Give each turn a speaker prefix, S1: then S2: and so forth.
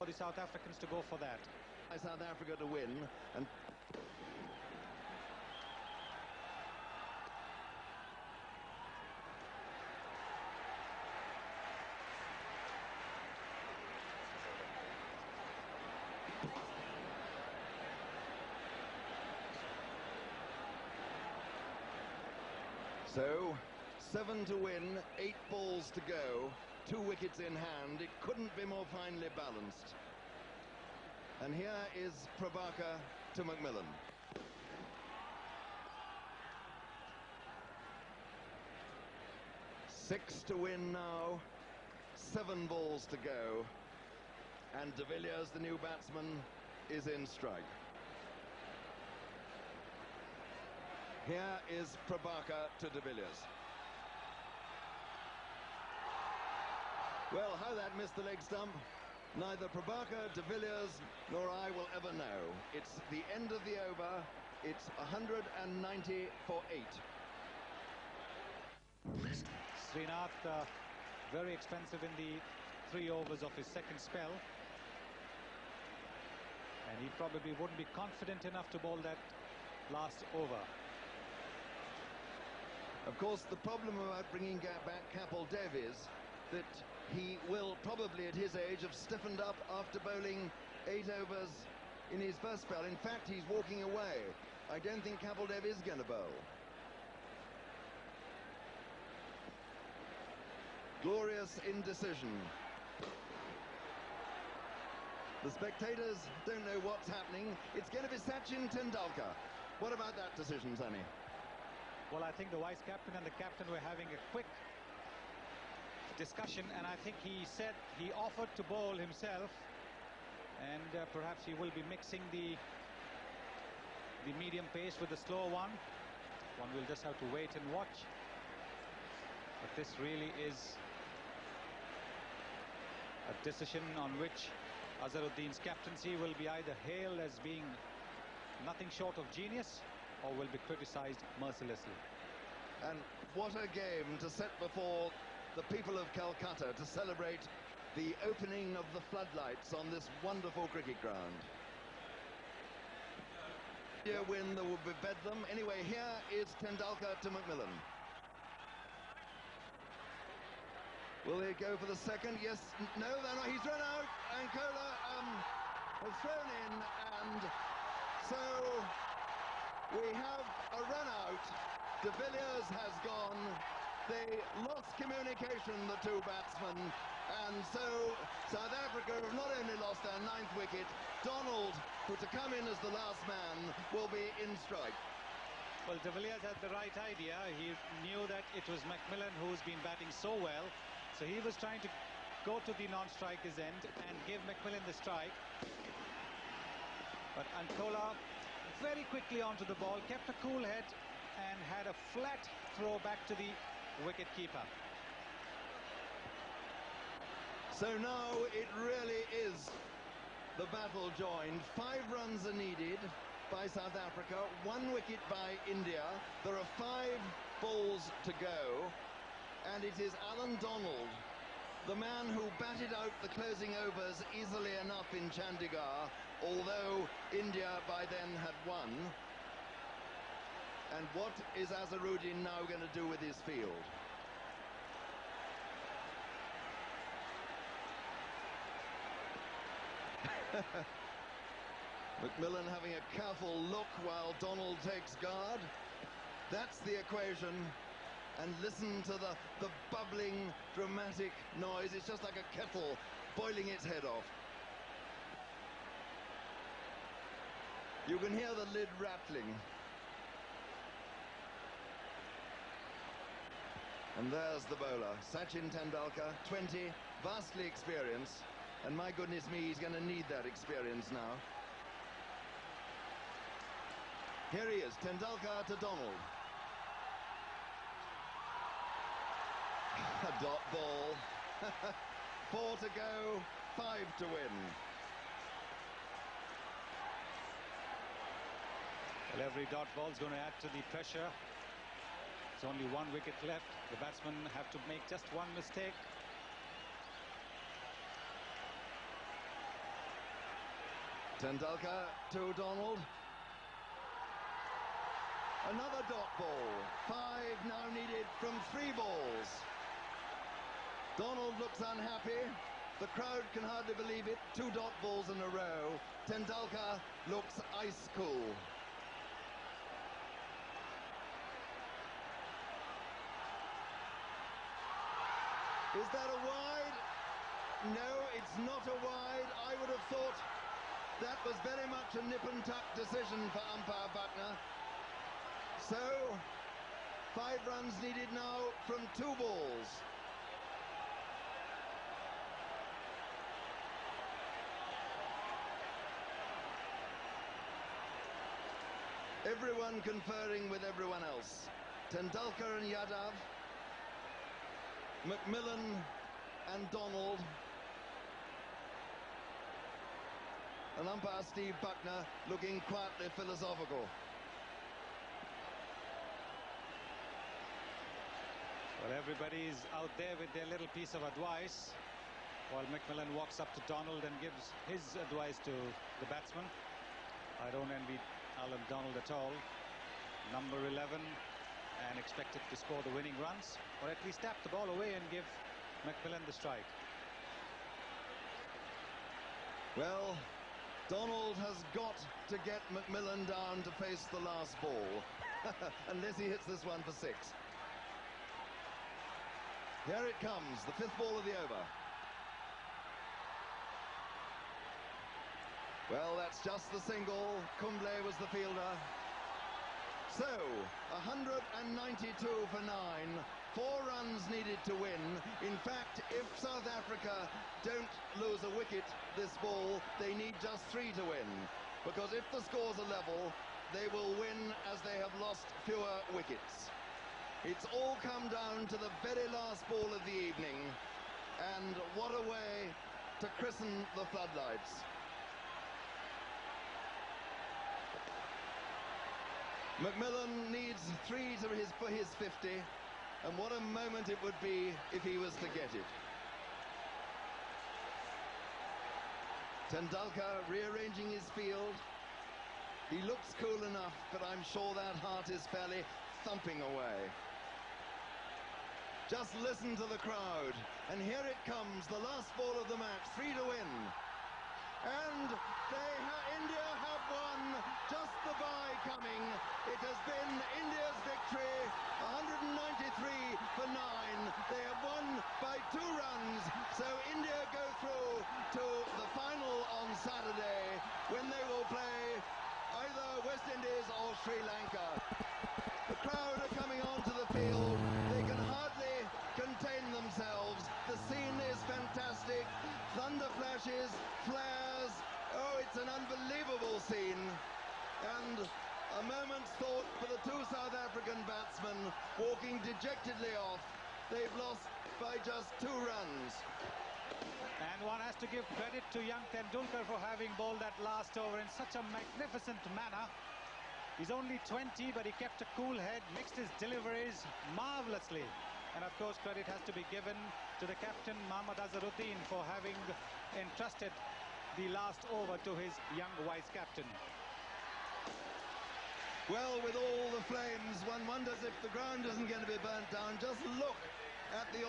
S1: for the South Africans to go for that.
S2: South Africa to win, and so 7 to win, 8 balls to go, 2 wickets in hand. It couldn't be more finely balanced. And here is Prabhakar to McMillan. Six to win now, 7 balls to go, and de Villiers, the new batsman, is in strike. Here is Prabhakar to de Villiers. Well, how that missed the leg stump, neither Prabhakar, de Villiers, nor I will ever know. It's the end of the over. It's 190 for 8.
S1: Srinath, very expensive in the 3 overs of his second spell. And he probably wouldn't be confident enough to bowl that last over.
S2: Of course, the problem about bringing back Kapil Dev is that he will probably, at his age, have stiffened up after bowling 8 overs in his first spell. In fact, he's walking away. I don't think Kapil Dev is going to bowl. Glorious indecision. The spectators don't know what's happening. It's going to be Sachin Tendulkar. What about that decision, Sonny?
S1: Well, I think the vice-captain and the captain were having a quick discussion, and I think he said he offered to bowl himself, and perhaps he will be mixing the medium pace with the slower one. One will just have to wait and watch. But this really is a decision on which Azharuddin's captaincy will be either hailed as being nothing short of genius, or will be criticized mercilessly.
S2: And what a game to set before the people of Calcutta to celebrate the opening of the floodlights on this wonderful cricket ground. Here win, there will be bedlam. Anyway, here is Tendulkar to McMillan. Will he go for the second? Yes, no, they're not. He's run out, and Kohler has thrown in, and so we have a run out. De Villiers has gone. They lost communication, the 2 batsmen, and so South Africa have not only lost their 9th wicket, Donald, who to come in as the last man, will be in strike.
S1: Well, de Villiers had the right idea. He knew that it was McMillan who's been batting so well, so he was trying to go to the non-striker's end and give McMillan the strike. But Ankola very quickly onto the ball, kept a cool head and had a flat throw back to the wicket keeper.
S2: So now it really is the battle joined. 5 runs are needed by South Africa, 1 wicket by India. There are 5 balls to go, and it is Alan Donald, the man who batted out the closing overs easily enough in Chandigarh, although India by then had won. And what is Azharuddin now going to do with his field? McMillan having a careful look while Donald takes guard. That's the equation. And listen to the bubbling, dramatic noise. It's just like a kettle boiling its head off. You can hear the lid rattling. And there's the bowler, Sachin Tendulkar, 20, vastly experienced. And my goodness me, he's going to need that experience now. Here he is, Tendulkar to Donald. A dot ball. 4 to go, 5 to win.
S1: Well, every dot ball is going to add to the pressure. It's only 1 wicket left. The batsmen have to make just 1 mistake.
S2: Tendulkar to Donald. Another dot ball. 5 now needed from 3 balls. Donald looks unhappy. The crowd can hardly believe it. 2 dot balls in a row. Tendulkar looks ice cool. Is that a wide? No, it's not a wide. I would have thought that was very much a nip and tuck decision for umpire Buckner. So, 5 runs needed now from 2 balls. Everyone conferring with everyone else. Tendulkar and Yadav, McMillan and Donald, and umpire Steve Buckner looking quietly philosophical.
S1: Well, everybody's out there with their little piece of advice, while McMillan walks up to Donald and gives his advice to the batsman. I don't envy Alan Donald at all. Number 11, and expected to score the winning runs, or at least tap the ball away and give McMillan the strike.
S2: Well, Donald has got to get McMillan down to face the last ball, unless he hits this one for 6. Here it comes, the 5th ball of the over. Well, that's just the single. Kumble was the fielder. So, 192 for 9. 4 runs needed to win. In fact, if South Africa don't lose a wicket this ball, they need just 3 to win. Because if the scores are level, they will win as they have lost fewer wickets. It's all come down to the very last ball of the evening. And what a way to christen the floodlights. McMillan needs 3 for his 50, and what a moment it would be if he was to get it. Tendulkar rearranging his field. He looks cool enough, but I'm sure that heart is fairly thumping away. Just listen to the crowd, and here it comes, the last ball of the match, 3 to win. And India have won, just the bye coming. It has been India's victory, 193 for 9. They have won by 2 runs, so India go through to the final on Saturday, when they will play either West Indies or Sri Lanka. The crowd are coming onto the field. They can hardly contain themselves. The scene is fantastic. Thunder flashes, flares. Oh, it's an unbelievable scene. And a moment's thought for the 2 South African batsmen walking dejectedly off. They've lost by just 2 runs.
S1: And one has to give credit to young Tendulkar for having bowled that last over in such a magnificent manner. He's only 20, but he kept a cool head, mixed his deliveries marvelously. And of course, credit has to be given to the captain, Mohammad Azharuddin, for having entrusted the last over to his young vice captain.
S2: Well, with all the flames, one wonders if the ground isn't going to be burnt down. Just look at the